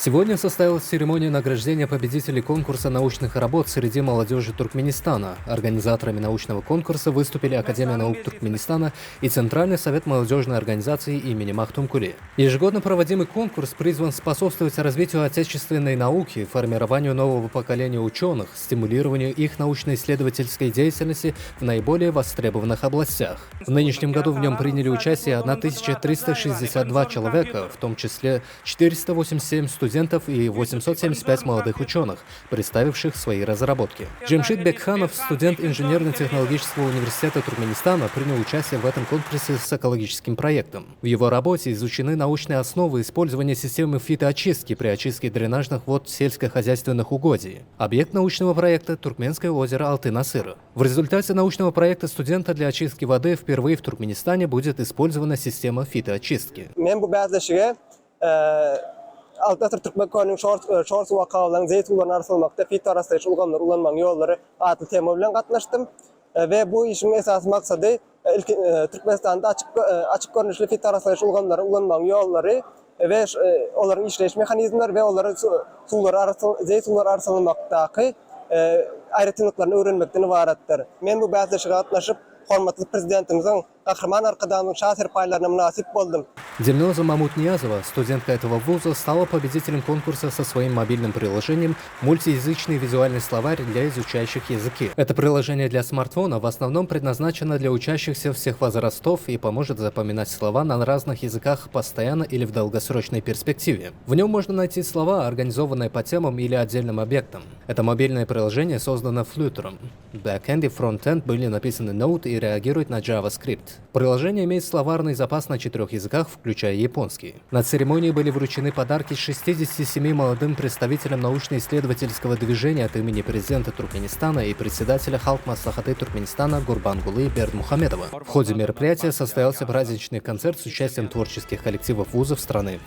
Сегодня состоялась церемония награждения победителей конкурса научных работ среди молодежи Туркменистана. Организаторами научного конкурса выступили Академия наук Туркменистана и Центральный совет молодежной организации имени Махтумкули. Ежегодно проводимый конкурс призван способствовать развитию отечественной науки, формированию нового поколения ученых, стимулированию их научно-исследовательской деятельности в наиболее востребованных областях. В нынешнем году в нем приняли участие 1362 человека, в том числе 487 студентов и 875 молодых ученых, представивших свои разработки. Джемшид Бекханов, студент инженерно-технологического университета Туркменистана, принял участие в этом конкурсе с экологическим проектом. В его работе изучены научные основы использования системы фитоочистки при очистке дренажных вод сельскохозяйственных угодий. Объект научного проекта – Туркменское озеро Алты-Насыр. В результате научного проекта студента для очистки воды впервые в Туркменистане будет использована система фитоочистки. Altatır Türkmenkoyunun şors wakalarının zeytunlarını arsalmakta fitoraslaş ulgamlar ulanman yolları adlı tema bilen katlaştım. Ve bu işin esas maksadı Türkmenistan'da açık görünüşlü fitoraslaş ulgamları ulanman yolları ve onların işleyiş mekanizmleri ve onların zeytunlar arsalmaktaki ayrıtılıklarını öğrenmekten ibarettir. Men bu bäzleşige katlaşıp hormatly prezidentimizin kahraman arkadanın şahsir paylarına münasip boldum. Дильноза Мамут-Ниязова, студентка этого вуза, стала победителем конкурса со своим мобильным приложением «Мультиязычный визуальный словарь для изучающих языки». Это приложение для смартфона в основном предназначено для учащихся всех возрастов и поможет запоминать слова на разных языках постоянно или в долгосрочной перспективе. В нем можно найти слова, организованные по темам или отдельным объектам. Это мобильное приложение создано Flutter. Backend и фронтенд были написаны Node и реагируют на JavaScript. Приложение имеет словарный запас на 4 языках, включая японский. На церемонии были вручены подарки 67 молодым представителям научно-исследовательского движения от имени президента Туркменистана и председателя Халк Маслахаты Туркменистана Гурбангулы Бердмухамедова. В ходе мероприятия состоялся праздничный концерт с участием творческих коллективов вузов страны.